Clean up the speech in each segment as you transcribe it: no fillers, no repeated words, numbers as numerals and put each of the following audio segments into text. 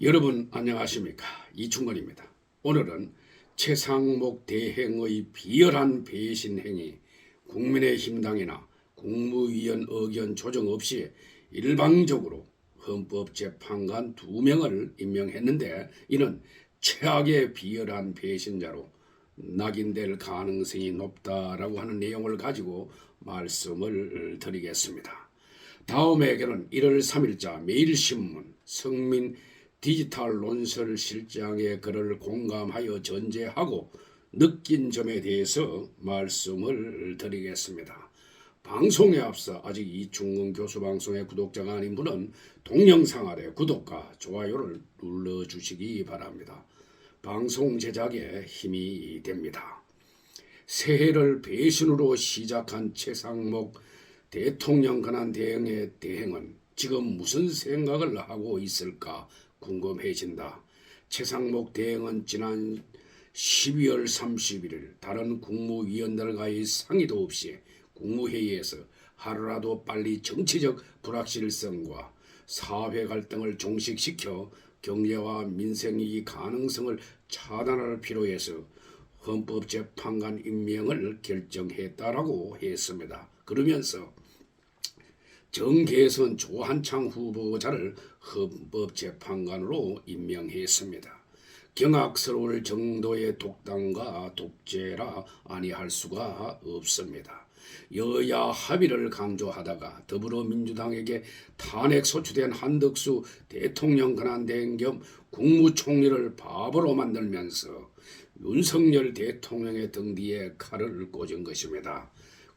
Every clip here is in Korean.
여러분 안녕하십니까? 이충건입니다. 오늘은 최상목 대행의 비열한 배신 행위, 국민의힘당이나 국무위원 의견 조정 없이 일방적으로 헌법재판관 2명을 임명했는데 이는 최악의 비열한 배신자로 낙인될 가능성이 높다라고 하는 내용을 가지고 말씀을 드리겠습니다. 다음에게는 1월 3일자 매일신문 성민 디지털 논설 실장의 글을 공감하여 전제하고 느낀 점에 대해서 말씀을 드리겠습니다. 방송에 앞서 아직 이충근 교수 방송의 구독자가 아닌 분은 동영상 아래 구독과 좋아요를 눌러주시기 바랍니다. 방송 제작에 힘이 됩니다. 새해를 배신으로 시작한 최상목 대통령 권한 대행의 대행은 지금 무슨 생각을 하고 있을까 궁금해진다. 최상목 대행은 지난 12월 31일 다른 국무위원들과의 상의도 없이 국무회의에서 하루라도 빨리 정치적 불확실성과 사회 갈등을 종식시켜 경제와 민생이익 가능성을 차단할 필요해서 헌법재판관 임명을 결정했다라고 했습니다. 그러면서 정계선 조한창 후보자를 헌법재판관으로 임명했습니다. 경악스러울 정도의 독단과 독재라 아니할 수가 없습니다. 여야 합의를 강조하다가 더불어민주당에게 탄핵 소추된 한덕수 대통령 권한대행 겸 국무총리를 바보로 만들면서 윤석열 대통령의 등 뒤에 칼을 꽂은 것입니다.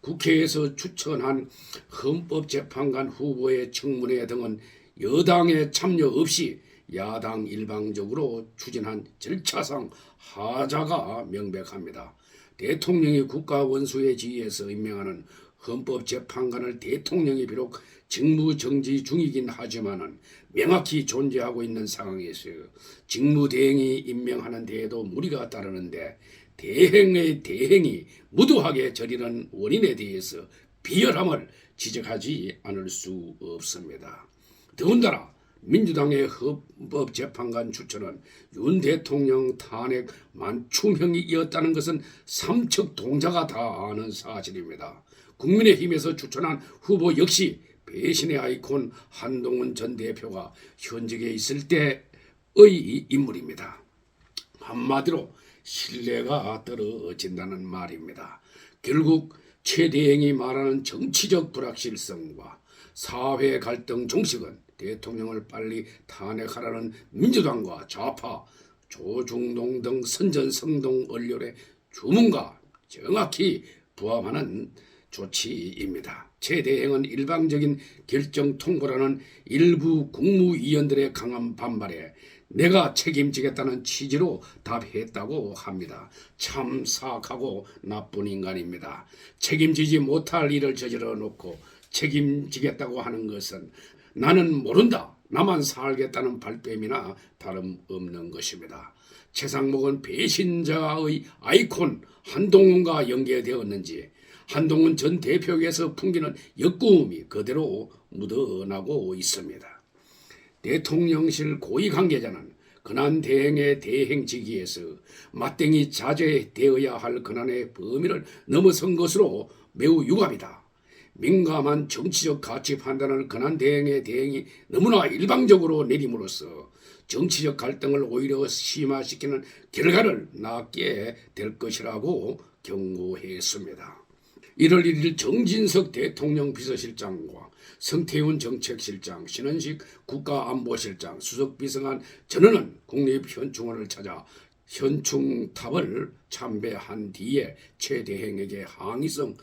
국회에서 추천한 헌법재판관 후보의 청문회 등은 여당의 참여 없이 야당 일방적으로 추진한 절차상 하자가 명백합니다. 대통령이 국가원수의 지위에서 임명하는 헌법재판관을 대통령이 비록 직무정지 중이긴 하지만은 명확히 존재하고 있는 상황에서 직무대행이 임명하는 데에도 무리가 따르는데 대행의 대행이 무도하게 저리는 원인에 대해서 비열함을 지적하지 않을 수 없습니다. 더군다나 민주당의 헌법재판관 추천은 윤 대통령 탄핵 만춤형이었다는 것은 삼척동자가 다 아는 사실입니다. 국민의힘에서 추천한 후보 역시 배신의 아이콘 한동훈 전 대표가 현직에 있을 때의 인물입니다. 한마디로 신뢰가 떨어진다는 말입니다. 결국 최 대행이 말하는 정치적 불확실성과 사회 갈등 종식은 대통령을 빨리 탄핵하라는 민주당과 좌파, 조중동 등 선전성동 언론의 주문과 정확히 부합하는 조치입니다. 최 대행은 일방적인 결정 통보라는 일부 국무위원들의 강한 반발에 내가 책임지겠다는 취지로 답했다고 합니다. 참 사악하고 나쁜 인간입니다. 책임지지 못할 일을 저질러 놓고 책임지겠다고 하는 것은 나는 모른다, 나만 살겠다는 발뺌이나 다름없는 것입니다. 최상목은 배신자의 아이콘 한동훈과 연계되었는지 한동훈 전 대표에게서 풍기는 역구움이 그대로 묻어나고 있습니다. 대통령실 고위 관계자는 권한 대행의 대행직위에서 맞대응이 자제되어야 할 권한의 범위를 넘어선 것으로 매우 유감이다. 민감한 정치적 가치 판단을 권한 대행의 대행이 너무나 일방적으로 내림으로써 정치적 갈등을 오히려 심화시키는 결과를 낳게 될 것이라고 경고했습니다. 1월 1일 정진석 대통령 비서실장과 성태훈 정책실장, 신원식 국가안보실장, 수석비서관 전원은 국립현충원을 찾아 현충탑을 참배한 뒤에 최 대행에게 항의성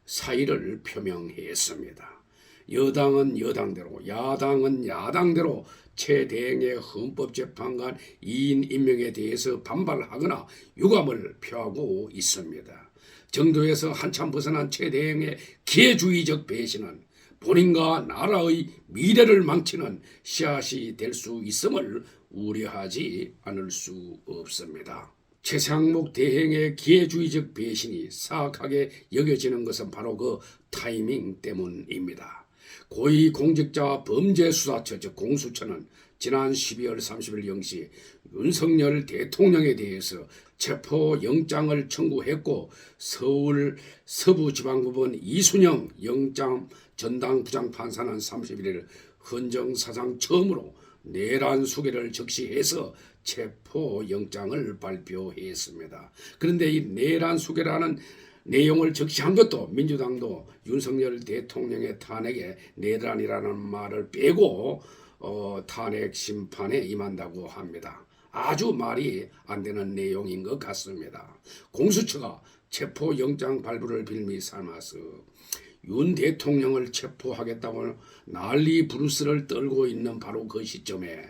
사의를 표명했습니다. 여당은 여당대로, 야당은 야당대로 최 대행의 헌법재판관 2인 임명에 대해서 반발하거나 유감을 표하고 있습니다. 정도에서 한참 벗어난 최 대행의 기회주의적 배신은 본인과 나라의 미래를 망치는 씨앗이 될 수 있음을 우려하지 않을 수 없습니다. 최상목 대행의 기회주의적 배신이 사악하게 여겨지는 것은 바로 그 타이밍 때문입니다. 고위공직자 범죄수사처 즉 공수처는 지난 12월 30일 0시 윤석열 대통령에 대해서 체포영장을 청구했고 서울 서부지방법원 이순영 영장 전담 부장판사는 31일 헌정사상 처음으로 내란 수계를 적시해서 체포영장을 발표했습니다. 그런데 이 내란 수계라는 내용을 적시한 것도 민주당도 윤석열 대통령의 탄핵에 내란이라는 말을 빼고 탄핵 심판에 임한다고 합니다. 아주 말이 안 되는 내용인 것 같습니다. 공수처가 체포영장 발부를 빌미 삼아서 윤 대통령을 체포하겠다고 난리 부르스를 떨고 있는 바로 그 시점에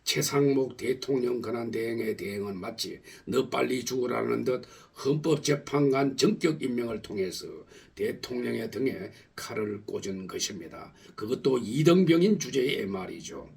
최상목 대통령 권한대행의 대행은 마치 너 빨리 죽으라는 듯 헌법재판관 전격 임명을 통해서 대통령의 등에 칼을 꽂은 것입니다. 그것도 이등병인 주제의 말이죠.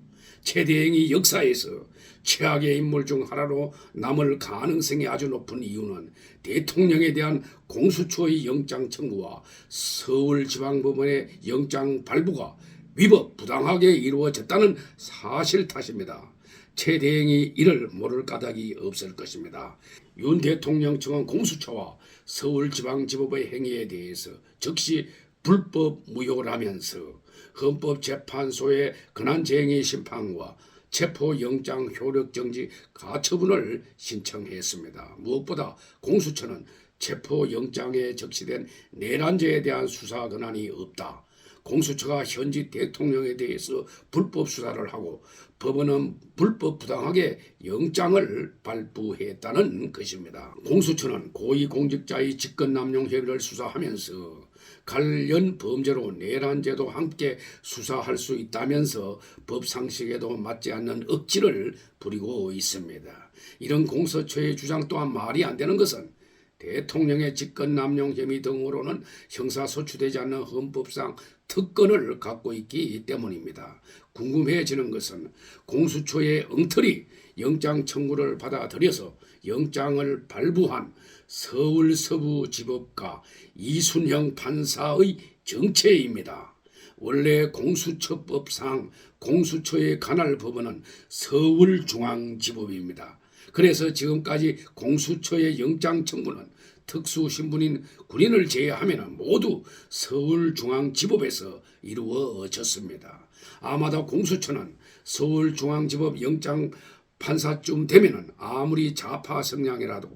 최 대행이 역사에서 최악의 인물 중 하나로 남을 가능성이 아주 높은 이유는 대통령에 대한 공수처의 영장 청구와 서울지방법원의 영장 발부가 위법 부당하게 이루어졌다는 사실 탓입니다. 최 대행이 이를 모를 까닭이 없을 것입니다. 윤 대통령 청원 공수처와 서울지방지법의 행위에 대해서 즉시 불법 무효를 하면서 헌법재판소의 권한쟁의 심판과 체포영장 효력정지 가처분을 신청했습니다. 무엇보다 공수처는 체포영장에 적시된 내란죄에 대한 수사 권한이 없다. 공수처가 현직 대통령에 대해서 불법 수사를 하고 법원은 불법 부당하게 영장을 발부했다는 것입니다. 공수처는 고위공직자의 직권남용 혐의를 수사하면서 관련 범죄로 내란죄도 함께 수사할 수 있다면서 법상식에도 맞지 않는 억지를 부리고 있습니다. 이런 공수처의 주장 또한 말이 안 되는 것은 대통령의 직권남용 혐의 등으로는 형사소추되지 않는 헌법상 특권을 갖고 있기 때문입니다. 궁금해지는 것은 공수처의 엉터리 영장 청구를 받아들여서 영장을 발부한 서울 서부지법과 이순영 판사의 정체입니다. 원래 공수처법상 공수처의 관할 법원은 서울중앙지법입니다. 그래서 지금까지 공수처의 영장 청구는 특수신분인 군인을 제외하면 모두 서울중앙지법에서 이루어졌습니다. 아마도 공수처는 서울중앙지법 영장 판사쯤 되면은 아무리 좌파 성향이라도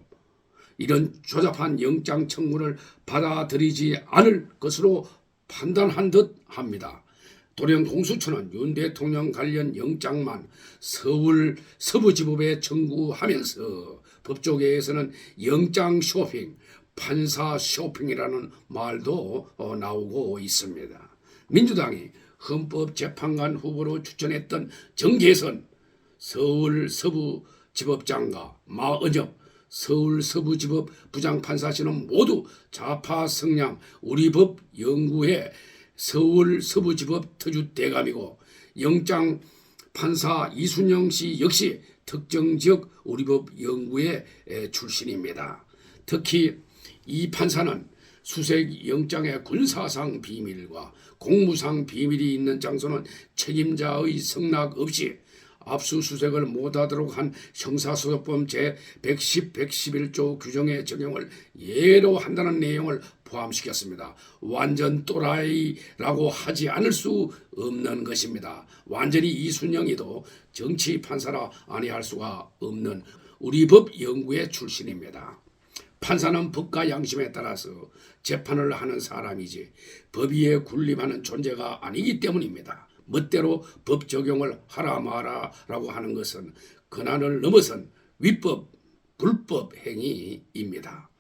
이런 조잡한 영장 청구를 받아들이지 않을 것으로 판단한 듯 합니다. 돌연 공수처는 윤 대통령 관련 영장만 서울 서부지법에 청구하면서 법조계에서는 영장 쇼핑, 판사 쇼핑이라는 말도 나오고 있습니다. 민주당이 헌법재판관 후보로 추천했던 정계선 서울 서부지법장과 마은혁 서울 서부지법 부장판사실은 모두 좌파 성향 우리법 연구회 서울 서부지법特주대감이고 영장 판사 이순영 씨 역시 특정 지역 우리법 연구회 출신입니다. 특히 이 판사는 수색 영장의 군사상 비밀과 공무상 비밀이 있는 장소는 책임자의 승낙 없이 압수수색을 못하도록 한 형사소송법 제110, 111조 규정의 적용을 예로 한다는 내용을 포함시켰습니다. 완전 또라이라고 하지 않을 수 없는 것입니다. 완전히 이순영이도 정치 판사라 아니할 수가 없는 우리 법 연구의 출신입니다. 판사는 법과 양심에 따라서 재판을 하는 사람이지 법 위에 군림하는 존재가 아니기 때문입니다. 멋대로 법 적용을 하라 마라라고 하는 것은 권한을 넘어선 위법, 불법 행위입니다.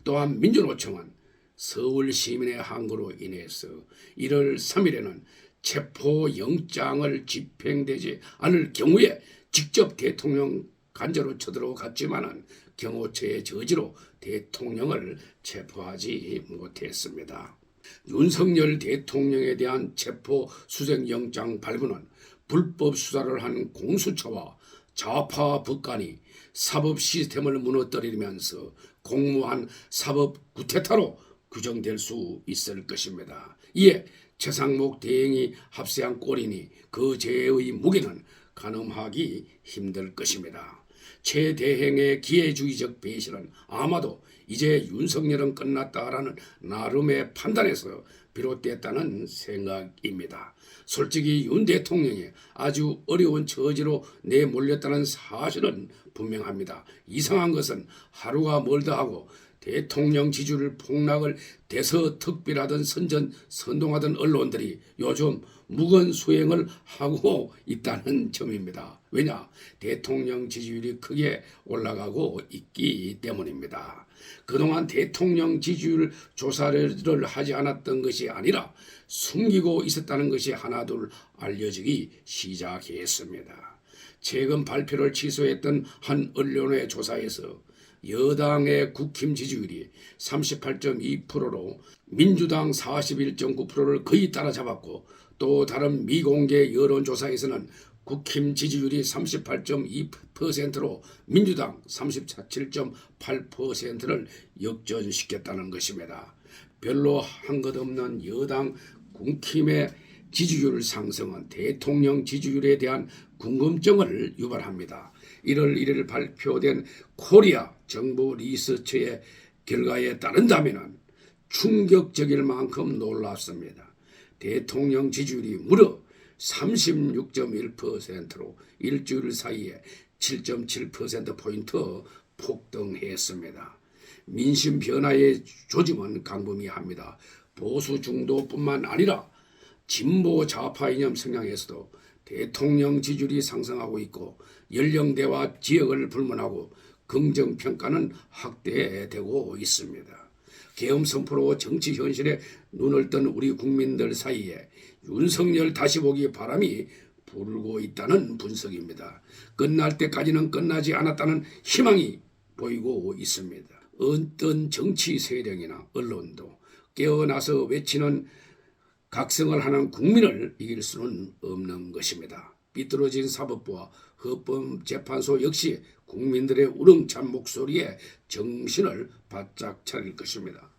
또한 민주노총은 서울 시민의 항고로 인해서 1월 3일에는 체포영장을 집행되지 않을 경우에 직접 대통령 간저로 쳐들어갔지만은 경호처의 저지로 대통령을 체포하지 못했습니다. 윤석열 대통령에 대한 체포 수색영장 발부는 불법 수사를 한 공수처와 좌파 법관이 사법 시스템을 무너뜨리면서 공모한 사법 구태타로 규정될 수 있을 것입니다. 이에 최상목 대행이 합세한 꼴이니 그 죄의 무게는 가늠하기 힘들 것입니다. 최대행의 기회주의적 배신은 아마도 이제 윤석열은 끝났다라는 나름의 판단에서 비롯됐다는 생각입니다. 솔직히 윤 대통령이 아주 어려운 처지로 내몰렸다는 사실은 분명합니다. 이상한 것은 하루가 멀다 하고 대통령 지지율 폭락을 대서특필하던 선동하던 언론들이 요즘 무건 수행을 하고 있다는 점입니다. 왜냐? 대통령 지지율이 크게 올라가고 있기 때문입니다. 그동안 대통령 지지율 조사를 하지 않았던 것이 아니라 숨기고 있었다는 것이 하나둘 알려지기 시작했습니다. 최근 발표를 취소했던 한 언론의 조사에서 여당의 국힘 지지율이 38.2%로 민주당 41.9%를 거의 따라잡았고, 또 다른 미공개 여론조사에서는 국힘 지지율이 38.2%로 민주당 37.8%를 역전시켰다는 것입니다. 별로 한 것 없는 여당 국힘의 지지율 상승은 대통령 지지율에 대한 궁금증을 유발합니다. 1월 1일 발표된 코리아 정보 리서치의 결과에 따른다면 충격적일 만큼 놀랍습니다. 대통령 지지율이 무려 36.1%로 일주일 사이에 7.7%포인트 폭등했습니다. 민심 변화의 조짐은 광범위합니다. 보수 중도뿐만 아니라 진보 좌파 이념 성향에서도 대통령 지지율이 상승하고 있고, 연령대와 지역을 불문하고 긍정평가는 확대되고 있습니다. 계엄 선포로 정치 현실에 눈을 뜬 우리 국민들 사이에 윤석열 다시 보기 바람이 불고 있다는 분석입니다. 끝날 때까지는 끝나지 않았다는 희망이 보이고 있습니다. 어떤 정치 세력이나 언론도 깨어나서 외치는 각성을 하는 국민을 이길 수는 없는 것입니다. 삐뚤어진 사법부와 헌법재판소 역시 국민들의 우렁찬 목소리에 정신을 바짝 차릴 것입니다.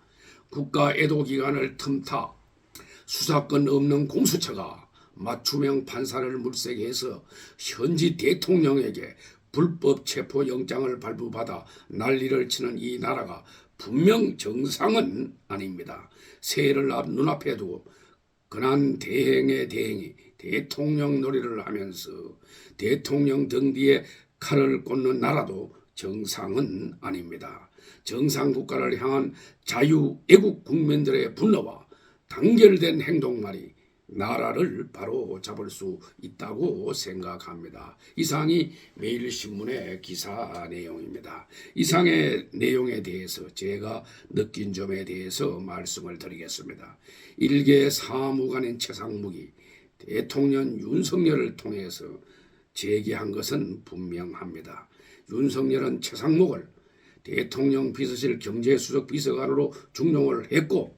국가 애도기간을 틈타 수사권 없는 공수처가 맞춤형 판사를 물색해 해서 현지 대통령에게 불법 체포영장을 발부받아 난리를 치는 이 나라가 분명 정상은 아닙니다. 새해를 눈앞에 두고 근한 대행의 대행이 대통령 놀이를 하면서 대통령 등 뒤에 칼을 꽂는 나라도 정상은 아닙니다. 정상 국가를 향한 자유 애국 국민들의 분노와 단결된 행동만이 나라를 바로 잡을 수 있다고 생각합니다. 이상이 매일신문의 기사 내용입니다. 이상의 내용에 대해서 제가 느낀 점에 대해서 말씀을 드리겠습니다. 일개 사무관인 최상목이 대통령 윤석열을 통해서 제기한 것은 분명합니다. 윤석열은 최상목을 대통령 비서실 경제수석 비서관으로 중용을 했고,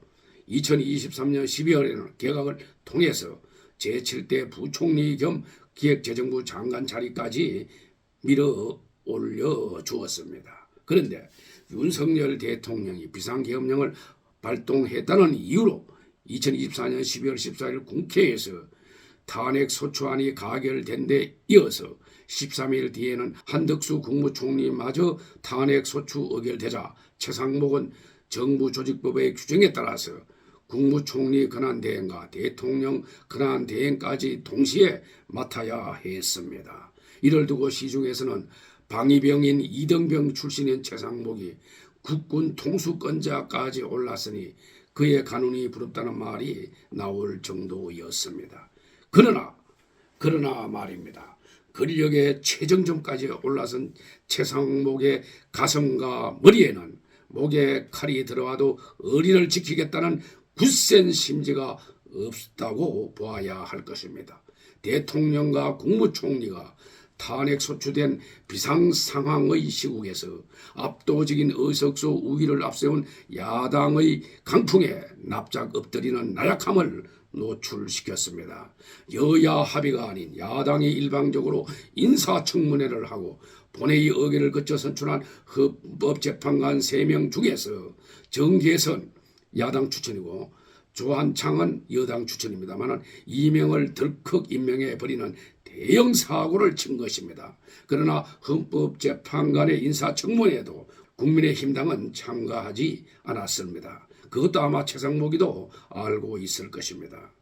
2023년 12월에는 개각을 통해서 제7대 부총리 겸 기획재정부 장관 자리까지 밀어 올려 주었습니다. 그런데 윤석열 대통령이 비상계엄령을 발동했다는 이유로 2024년 12월 14일 국회에서 탄핵소추안이 가결된 데 이어서 13일 뒤에는 한덕수 국무총리마저 탄핵소추 의결되자 최상목은 정부조직법의 규정에 따라서 국무총리 권한대행과 대통령 권한대행까지 동시에 맡아야 했습니다. 이를 두고 시중에서는 방위병인 이등병 출신인 최상목이 국군 통수권자까지 올랐으니 그의 간운이 부럽다는 말이 나올 정도였습니다. 그러나 말입니다. 권력의 최정점까지 올라선 최상목의 가슴과 머리에는 목에 칼이 들어와도 의리를 지키겠다는 굳센 심지가 없다고 보아야 할 것입니다. 대통령과 국무총리가 탄핵 소추된 비상상황의 시국에서 압도적인 의석수 우위를 앞세운 야당의 강풍에 납작 엎드리는 나약함을 노출시켰습니다. 여야 합의가 아닌 야당이 일방적으로 인사청문회를 하고 본회의 의결을 거쳐 선출한 헌법재판관 3명 중에서 정계선 야당 추천이고 조한창은 여당 추천입니다만 이명을 덜컥 임명해 버리는 대형 사고를 친 것입니다. 그러나 헌법재판관의 인사청문회에도 국민의힘당은 참가하지 않았습니다. 그것도 아마 최상목이도 알고 있을 것입니다.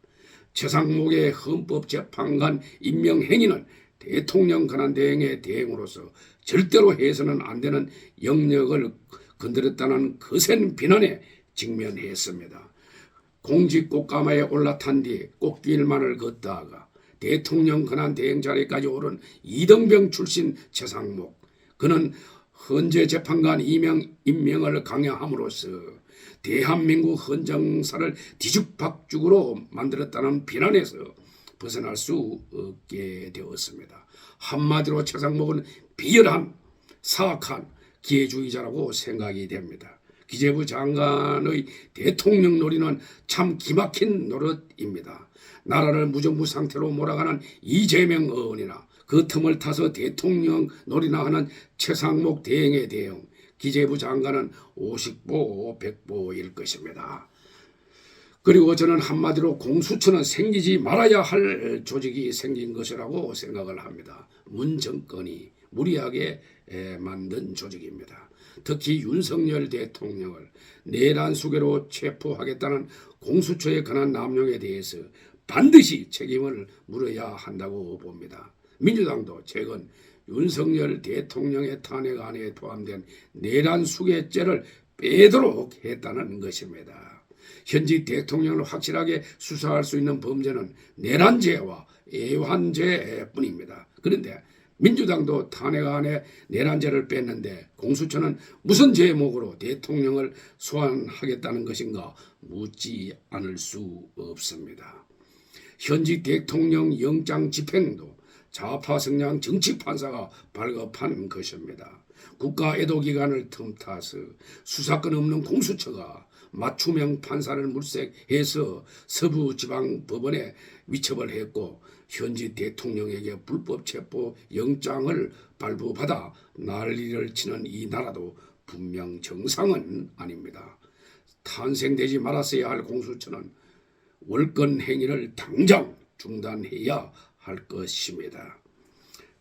최상목의 헌법재판관 임명 행위는 대통령 권한대행의 대행으로서 절대로 해서는 안 되는 영역을 건드렸다는 거센 비난에 직면했습니다. 공직 꽃가마에 올라탄 뒤 꽃길만을 걷다가 대통령 권한대행 자리까지 오른 이등병 출신 최상목, 그는 헌재 재판관 임명을 강요함으로써 대한민국 헌정사를 뒤죽박죽으로 만들었다는 비난에서 벗어날 수 없게 되었습니다. 한마디로 최상목은 비열한 사악한 기회주의자라고 생각이 됩니다. 기재부 장관의 대통령 놀이는 참 기막힌 노릇입니다. 나라를 무정부 상태로 몰아가는 이재명 의원이나 그 틈을 타서 대통령 놀이나 하는 최상목 대행에 대응 기재부 장관은 50보 100보일 것입니다. 그리고 저는 한마디로 공수처는 생기지 말아야 할 조직이 생긴 것이라고 생각을 합니다. 문 정권이 무리하게 만든 조직입니다. 특히 윤석열 대통령을 내란 수괴로 체포하겠다는 공수처의 권한 남용에 대해서 반드시 책임을 물어야 한다고 봅니다. 민주당도 최근 윤석열 대통령의 탄핵안에 포함된 내란 수괴죄를 빼도록 했다는 것입니다. 현직 대통령을 확실하게 수사할 수 있는 범죄는 내란죄와 애환죄뿐입니다. 그런데 민주당도 탄핵안에 내란죄를 뺐는데 공수처는 무슨 제목으로 대통령을 소환하겠다는 것인가 묻지 않을 수 없습니다. 현직 대통령 영장 집행도 좌파 성향 정치판사가 발급한 것입니다. 국가 애도기간을 틈타서 수사권 없는 공수처가 맞춤형 판사를 물색해서 서부지방법원에 위첩을 했고 현직 대통령에게 불법 체포 영장을 발부받아 난리를 치는 이 나라도 분명 정상은 아닙니다. 탄생되지 말았어야 할 공수처는 월권 행위를 당장 중단해야 할 것입니다.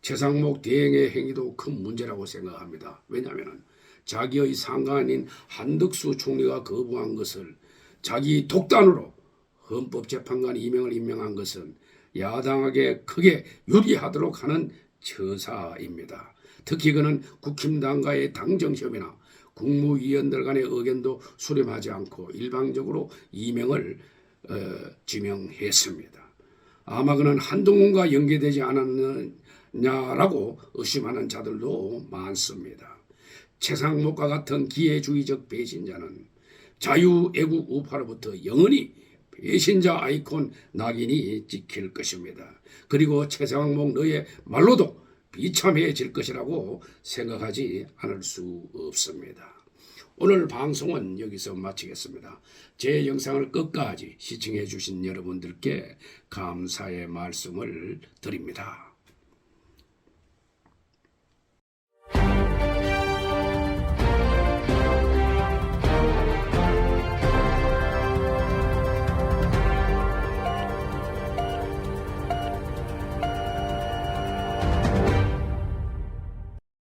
최상목 대행의 행위도 큰 문제라고 생각합니다. 왜냐하면 자기의 상관인 한덕수 총리가 거부한 것을 자기 독단으로 헌법재판관 임명한 것은 야당에게 크게 유리하도록 하는 처사입니다. 특히 그는 국힘당과의 당정협의나 국무위원들 간의 의견도 수렴하지 않고 일방적으로 임명을 지명했습니다. 아마 그는 한동훈과 연계되지 않았느냐라고 의심하는 자들도 많습니다. 최상목과 같은 기회주의적 배신자는 자유애국 우파로부터 영원히 배신자 아이콘 낙인이 찍힐 것입니다. 그리고 최상목 너의 말로도 비참해질 것이라고 생각하지 않을 수 없습니다. 오늘 방송은 여기서 마치겠습니다. 제 영상을 끝까지 시청해 주신 여러분들께 감사의 말씀을 드립니다.